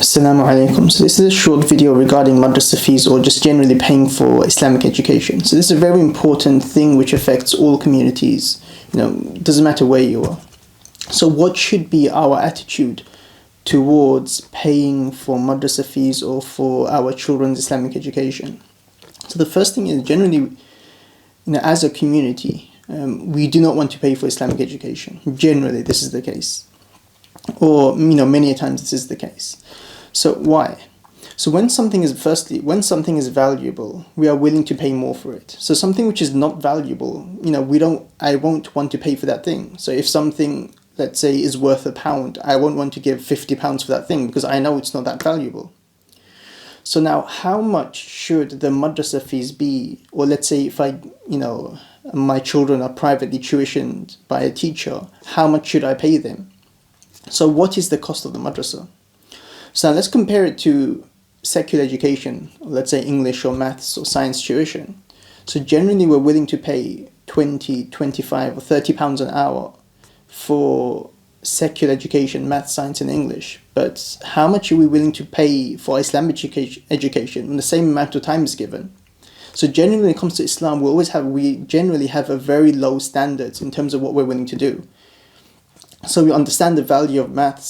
Assalamu alaikum. So this is a short video regarding madrasa fees or just generally paying for Islamic education. So this is a very important thing which affects all communities. Doesn't matter where you are. So what should be our attitude towards paying for madrasa fees or for our children's Islamic education? So the first thing is generally, as a community, we do not want to pay for Islamic education. Generally, this is the case. Or, many times this is the case. So why? So when something is valuable, we are willing to pay more for it. So something which is not valuable, I won't want to pay for that thing. So if something, let's say, is worth £1, I won't want to give £50 for that thing because I know it's not that valuable. So now, how much should the madrasa fees be? Or let's say if my children are privately tuitioned by a teacher, how much should I pay them? So what is the cost of the madrasa? So now let's compare it to secular education, let's say English or maths or science tuition. So generally we're willing to pay 20, 25 or £30 an hour for secular education, maths, science and English. But how much are we willing to pay for Islamic education when the same amount of time is given? So generally when it comes to Islam, we generally have a very low standards in terms of what we're willing to do. So we understand the value of maths,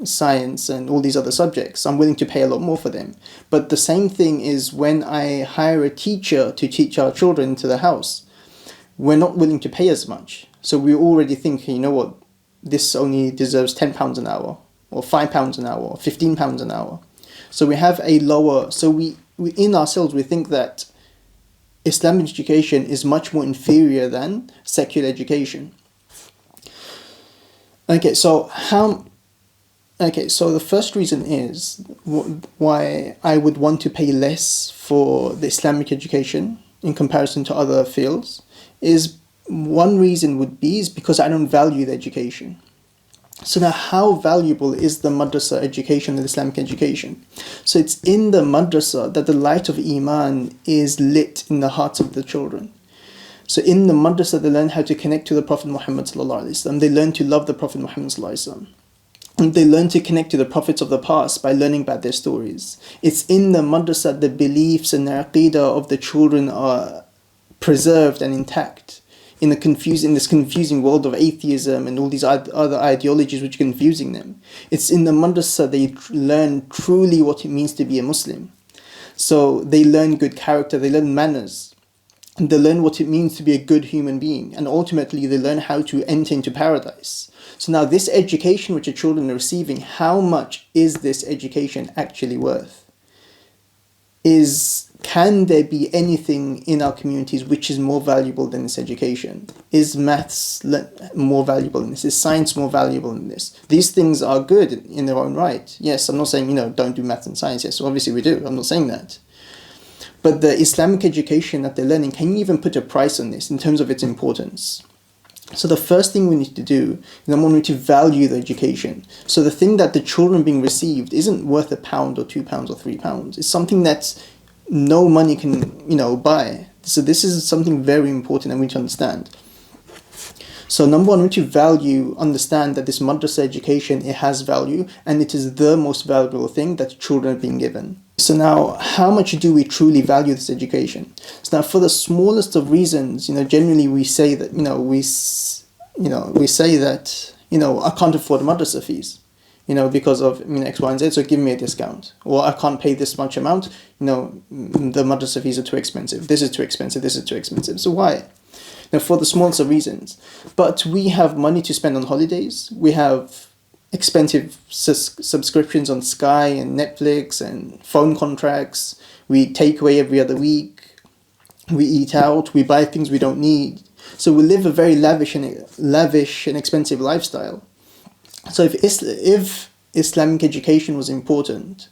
science and all these other subjects. I'm willing to pay a lot more for them. But the same thing is when I hire a teacher to teach our children into the house, we're not willing to pay as much. So we already think, this only deserves £10 an hour or £5 an hour or £15 an hour. So we have a lower, so we in ourselves, we think that Islamic education is much more inferior than secular education. So the first reason is why I would want to pay less for the Islamic education in comparison to other fields is because I don't value the education. So now how valuable is the madrasa education and Islamic education? So it's in the madrasa that the light of Iman is lit in the hearts of the children. So in the madrasa, they learn how to connect to the Prophet Muhammad ﷺ. They learn to love the Prophet Muhammad ﷺ. And they learn to connect to the prophets of the past by learning about their stories. It's in the madrasa the beliefs and the aqidah of the children are preserved and intact in this confusing world of atheism and all these other ideologies which are confusing them. It's in the madrasa they learn truly what it means to be a Muslim. So they learn good character, they learn manners. They learn what it means to be a good human being, and ultimately they learn how to enter into paradise. So now this education which the children are receiving, how much is this education actually worth? Can there be anything in our communities which is more valuable than this education? Is maths more valuable than this? Is science more valuable than this? These things are good in their own right. Yes, I'm not saying, don't do maths and science. Yes, obviously we do. I'm not saying that. But the Islamic education that they're learning, can you even put a price on this in terms of its importance? So the first thing we need to do is we need to value the education. So the thing that the children being received isn't worth £1 or £2 or £3. It's something that no money can, buy. So this is something very important that we need to understand. So number one, we need to understand that this madrasa education, it has value and it is the most valuable thing that children are being given. So now, how much do we truly value this education? So now, for the smallest of reasons, generally we say that, I can't afford madrasa fees, because of X, Y, and Z. So give me a discount, or I can't pay this much amount. The madrasa fees are too expensive. This is too expensive. This is too expensive. So why? Now, for the smallest of reasons, but we have money to spend on holidays. We have expensive subscriptions on Sky and Netflix and phone contracts. We take away every other week. We eat out. We buy things we don't need. So we live a very lavish and expensive lifestyle. So if Islamic education was important,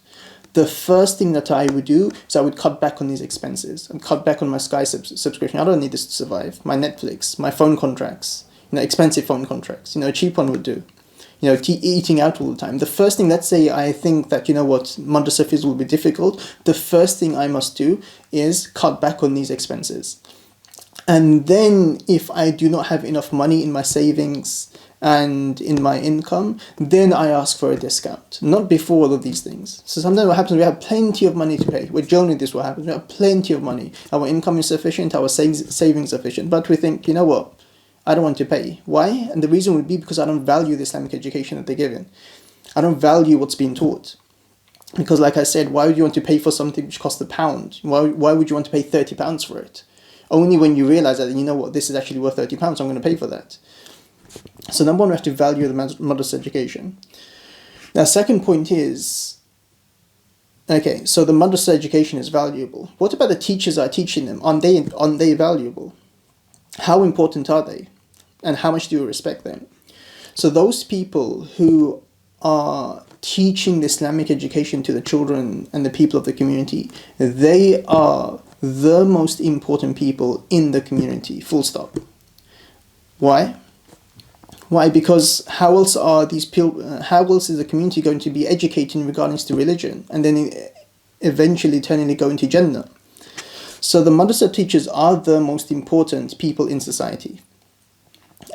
the first thing that I would do is I would cut back on these expenses and cut back on my Sky subscription. I don't need this to survive. My Netflix, my phone contracts, expensive phone contracts. A cheap one would do. Eating out all the time. The first thing, let's say I think that, madrasa fees will be difficult. The first thing I must do is cut back on these expenses. And then if I do not have enough money in my savings and in my income, then I ask for a discount, not before all of these things. So sometimes what happens, we have plenty of money to pay. Well, generally this is what happens. We have plenty of money. Our income is sufficient, our savings sufficient, but we think, you know what, I don't want to pay. Why? And the reason would be because I don't value the Islamic education that they're given. I don't value what's being taught. Because like I said, why would you want to pay for something which costs £1? Why would you want to pay £30 for it? Only when you realize that, you know what, this is actually worth £30, I'm going to pay for that. So number one, we have to value the madrasa education. Now, second point is, okay, so the madrasa education is valuable. What about the teachers that are teaching them? Aren't they valuable? How important are they? And how much do you respect them? So those people who are teaching the Islamic education to the children and the people of the community, they are the most important people in the community, full stop. Why? Why? Because how else is the community going to be educated in regards to religion and then eventually eternally go into Jannah? So the madrasa teachers are the most important people in society.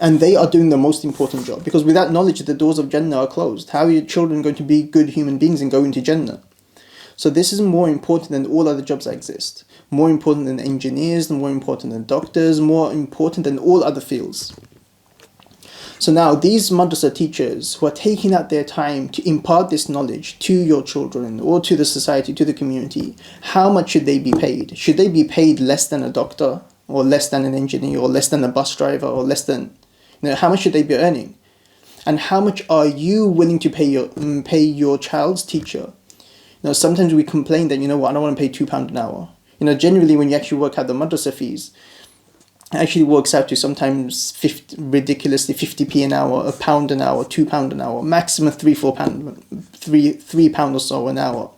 And they are doing the most important job, because without knowledge the doors of Jannah are closed. How are your children going to be good human beings and go into Jannah? So this is more important than all other jobs that exist. More important than engineers, more important than doctors, more important than all other fields. So now these madrasa teachers who are taking out their time to impart this knowledge to your children or to the society, to the community, how much should they be paid? Should they be paid less than a doctor or less than an engineer or less than a bus driver or less than, how much should they be earning? And how much are you willing to pay your child's teacher? Sometimes we complain that, I don't want to pay £2 an hour. Generally when you actually work out the madrasa fees, it actually works out to sometimes ridiculously 50p an hour, £1 an hour, £2 an hour, maximum £3 or so an hour.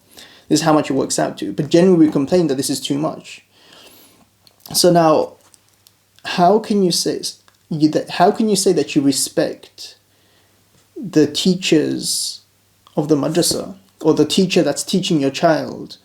This is how much it works out to. But generally we complain that this is too much. So now, how can you say that you respect the teachers of the madrasa or the teacher that's teaching your child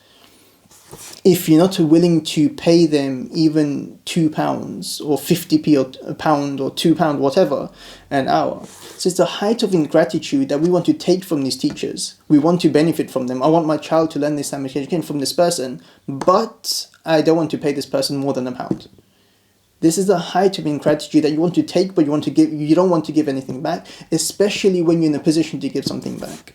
if you're not willing to pay them even £2 or 50p or £1 or £2, whatever, an hour? So it's the height of ingratitude that we want to take from these teachers. We want to benefit from them. I want my child to learn the Islamic education from this person, but I don't want to pay this person more than £1. This is the height of ingratitude that you want to take, but you don't want to give anything back, especially when you're in a position to give something back.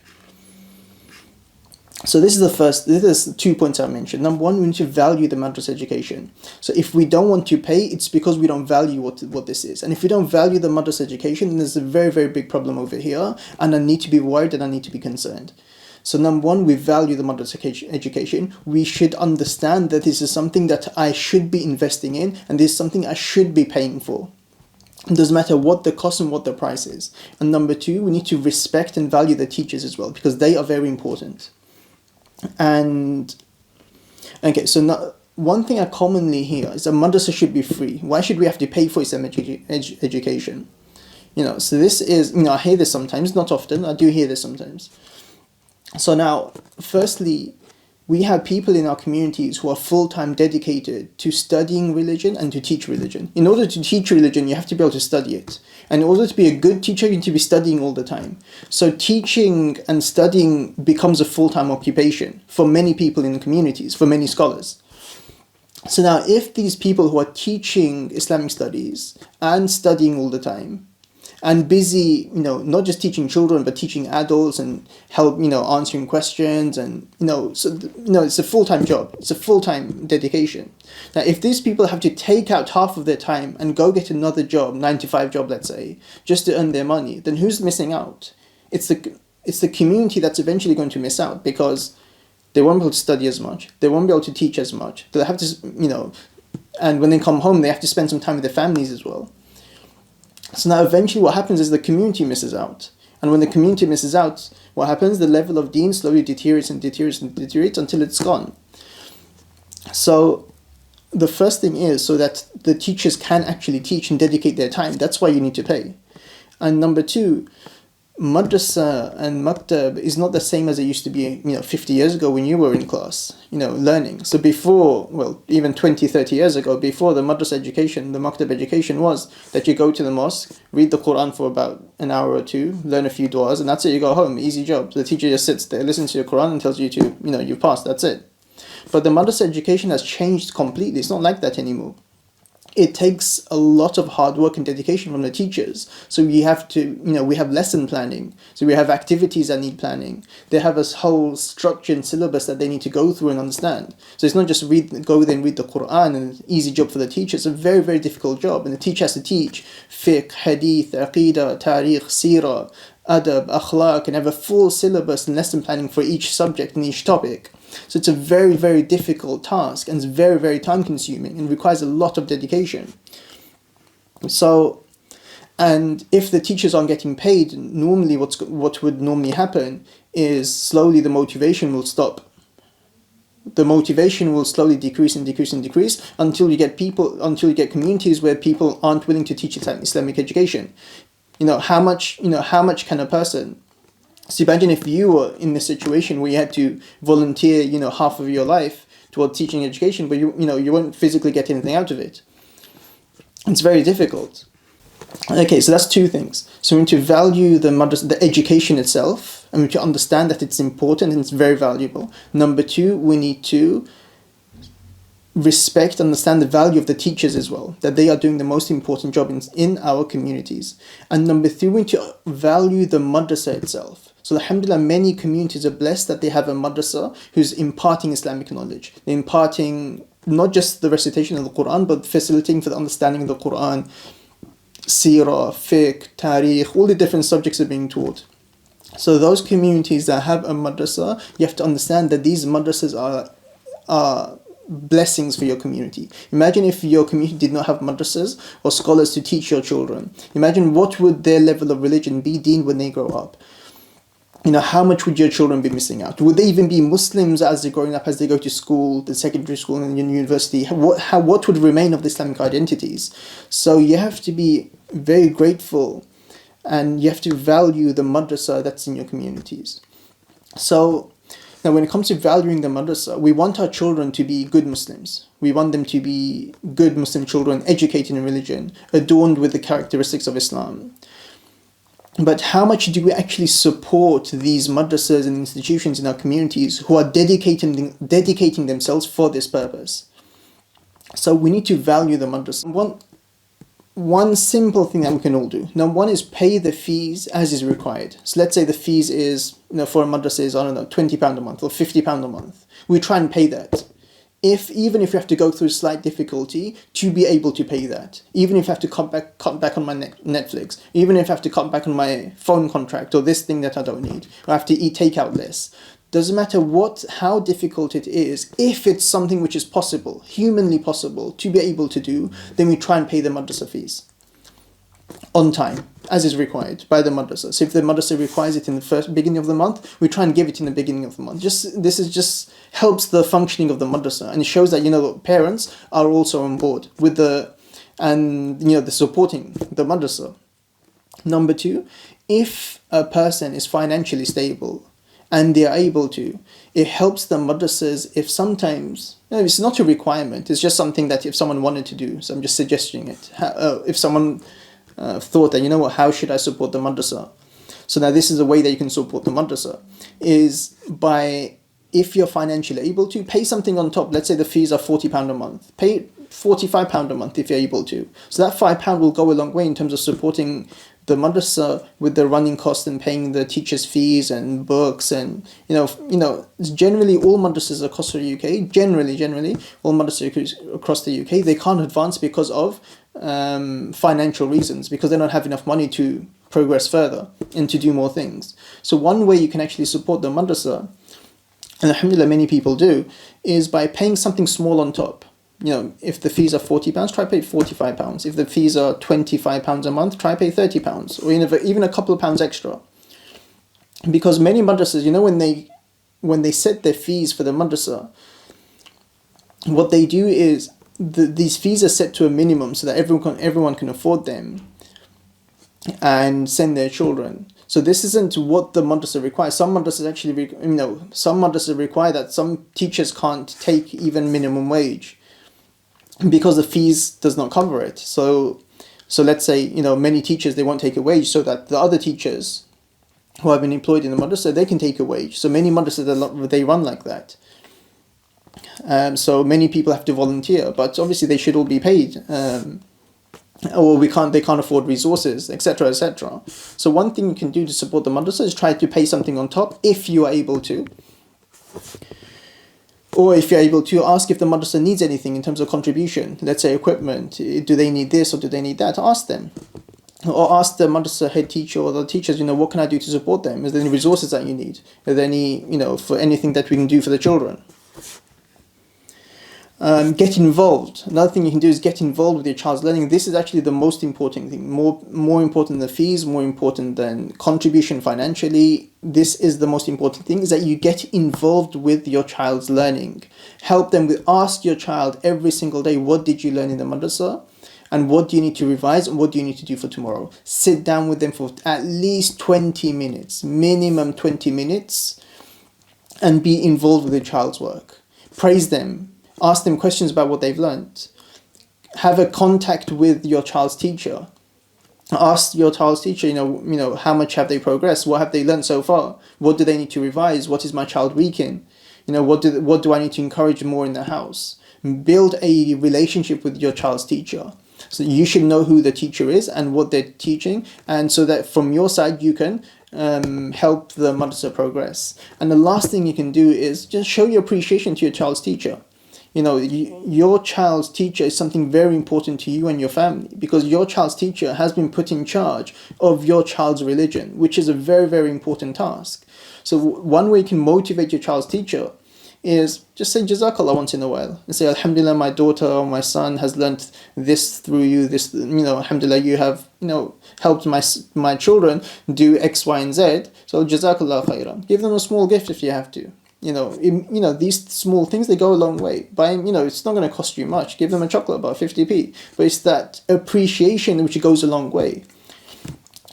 So this is 2 points I mentioned. Number one, we need to value the madrasa education. So if we don't want to pay, it's because we don't value what this is. And if we don't value the madrasa education, then there's a very, very big problem over here, and I need to be worried and I need to be concerned. So number one, we value the madrasa education. We should understand that this is something that I should be investing in, and this is something I should be paying for. It doesn't matter what the cost and what the price is. And number two, we need to respect and value the teachers as well, because they are very important. And okay, so now, one thing I commonly hear is that madrasa should be free. Why should we have to pay for Islamic education? So this is, I hear this sometimes, not often, I do hear this sometimes. So now, firstly, we have people in our communities who are full-time dedicated to studying religion and to teach religion. In order to teach religion, you have to be able to study it. And in order to be a good teacher, you need to be studying all the time. So teaching and studying becomes a full-time occupation for many people in the communities, for many scholars. So now, if these people who are teaching Islamic studies and studying all the time, and busy, not just teaching children, but teaching adults and help, answering questions and, it's a full-time job. It's a full-time dedication. Now, if these people have to take out half of their time and go get another job, 9-to-5 job, let's say, just to earn their money, then who's missing out? It's the community that's eventually going to miss out, because they won't be able to study as much. They won't be able to teach as much. They have to, and when they come home, they have to spend some time with their families as well. So now eventually what happens is the community misses out. And when the community misses out, what happens? The level of deen slowly deteriorates until it's gone. So the first thing is so that the teachers can actually teach and dedicate their time. That's why you need to pay. And number two, Madrasa and maktab is not the same as it used to be, 50 years ago when you were in class, learning. So before, well, even 20, 30 years ago, before the madrasa education, the maktab education was that you go to the mosque, read the Quran for about an hour or two, learn a few du'as, and that's it, you go home, easy job. The teacher just sits there, listens to your Quran and tells you to, you passed, that's it. But the madrasa education has changed completely. It's not like that anymore. It takes a lot of hard work and dedication from the teachers. So we have to, we have lesson planning. So we have activities that need planning. They have a whole structure and syllabus that they need to go through and understand. So it's not just go there and read the Quran and easy job for the teacher. It's a very, very difficult job. And the teacher has to teach fiqh, hadith, aqidah, tariq, seerah, adab, akhlaq, and have a full syllabus and lesson planning for each subject and each topic. So it's a very, very difficult task, and it's very, very time consuming and requires a lot of dedication. So, and if the teachers aren't getting paid, normally what would normally happen is slowly the motivation will stop. The motivation will slowly decrease and decrease and decrease until you get communities where people aren't willing to teach Islamic education. How much can a person... So imagine if you were in a situation where you had to volunteer, half of your life toward teaching education, but you won't physically get anything out of it. It's very difficult. Okay, so that's two things. So we need to value the education itself, and we need to understand that it's important and it's very valuable. Number two, we need to understand the value of the teachers as well, that they are doing the most important job in our communities. And number three, we need to value the madrasa itself. So alhamdulillah, many communities are blessed that they have a madrasa who's imparting Islamic knowledge. They're imparting not just the recitation of the Quran, but facilitating for the understanding of the Quran, seerah, fiqh, tariq, all the different subjects are being taught. So those communities that have a madrasa, you have to understand that these madrasas are blessings for your community. Imagine if your community did not have madrasas or scholars to teach your children. Imagine what would their level of religion be, deen, when they grow up. How much would your children be missing out? Would they even be Muslims as they're growing up, as they go to school, the secondary school and university? What would remain of the Islamic identities? So you have to be very grateful, and you have to value the madrasa that's in your communities. So now when it comes to valuing the madrasa, we want our children to be good Muslims. We want them to be good Muslim children, educated in religion, adorned with the characteristics of Islam. But how much do we actually support these madrasas and institutions in our communities who are dedicating themselves for this purpose? So we need to value the madrasa. One simple thing that we can all do. Now, one is pay the fees as is required. So let's say the fees is, for a madrasa is, £20 a month or £50 a month. We try and pay that. Even if you have to go through slight difficulty to be able to pay that, even if I have to cut back on my Netflix, even if I have to cut back on my phone contract or this thing that I don't need, or I have to eat takeout less, doesn't matter how difficult it is, if it's something which is possible, humanly possible to be able to do, then we try and pay the madrasa fees on time, as is required by the madrasa. So if the madrasa requires it in the beginning of the month, we try and give it in the beginning of the month. This helps the functioning of the madrasa, and it shows that parents are also on board with the supporting the madrasa. Number two, if a person is financially stable and they are able to, it helps the madrasas if sometimes, it's not a requirement, it's just something that if someone wanted to do, so I'm just suggesting it. If someone thought that, how should I support the madrasa? So now this is a way that you can support the madrasa, is by, if you're financially able to, pay something on top. Let's say the fees are £40 a month. Pay £45 a month if you're able to. So that £5 will go a long way in terms of supporting the madrasa with the running costs and paying the teachers' fees and books, and generally all madrasas across the UK, generally all madrasas across the UK, they can't advance because of financial reasons, because they don't have enough money to progress further and to do more things. So one way you can actually support the madrasa, and alhamdulillah many people do, is by paying something small on top. If the fees are £40, try pay £45. If the fees are £25 a month, try pay £30, or even a couple of pounds extra. Because many madrasas, when they set their fees for the madrasa, what they do is these fees are set to a minimum so that everyone can afford them and send their children. So this isn't what the madrasa requires. Some madrasas actually, some madrasas require that some teachers can't take even minimum wage because the fees does not cover it. So let's say, many teachers, they won't take a wage so that the other teachers who have been employed in the madrasa, they can take a wage. So many madrasas, they run like that. So many people have to volunteer, but obviously they should all be paid. Or they can't afford resources, etc., etc. So one thing you can do to support the madrasa is try to pay something on top if you are able to. Or if you're able to, ask if the madrasa needs anything in terms of contribution. Let's say equipment. Do they need this or do they need that? Ask them. Or ask the madrasa head teacher or the teachers, what can I do to support them? Is there any resources that you need? Are there any, for anything that we can do for the children? Get involved. Another thing you can do is get involved with your child's learning. This is actually the most important thing. More important than the fees, more important than contribution financially. This is the most important thing, is that you get involved with your child's learning. Help them ask your child every single day, what did you learn in the madrasa? And what do you need to revise and what do you need to do for tomorrow? Sit down with them for at least 20 minutes, minimum 20 minutes, and be involved with your child's work. Praise them. Ask them questions about what they've learned. Have a contact with your child's teacher. Ask your child's teacher, how much have they progressed? What have they learned so far? What do they need to revise? What is my child weak in? What do I need to encourage more in the house? Build a relationship with your child's teacher. So you should know who the teacher is and what they're teaching, and so that from your side you can help the madrasa progress. And the last thing you can do is just show your appreciation to your child's teacher. Your child's teacher is something very important to you and your family, because your child's teacher has been put in charge of your child's religion, which is a very, very important task. So one way you can motivate your child's teacher is just say Jazakallah once in a while, and say Alhamdulillah, my daughter or my son has learnt this through you. This, Alhamdulillah, you have helped my children do X, Y, and Z. So Jazakallah khairan. Give them a small gift if you have to. These small things, they go a long way. It's not going to cost you much. Give them a chocolate bar, 50p. But it's that appreciation which goes a long way.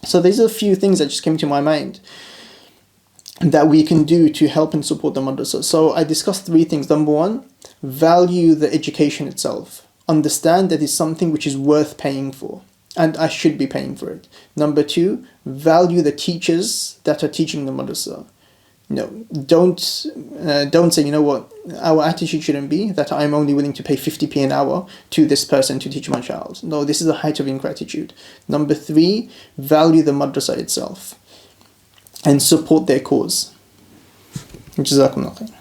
So these are a few things that just came to my mind that we can do to help and support the madrasa. So I discussed 3 things. Number 1, value the education itself. Understand that it's something which is worth paying for, and I should be paying for it. Number 2, value the teachers that are teaching the madrasa. Don't say, our attitude shouldn't be that I'm only willing to pay 50p an hour to this person to teach my child. No, this is a height of ingratitude. Number 3, value the madrasa itself and support their cause. Jazakumullah khair.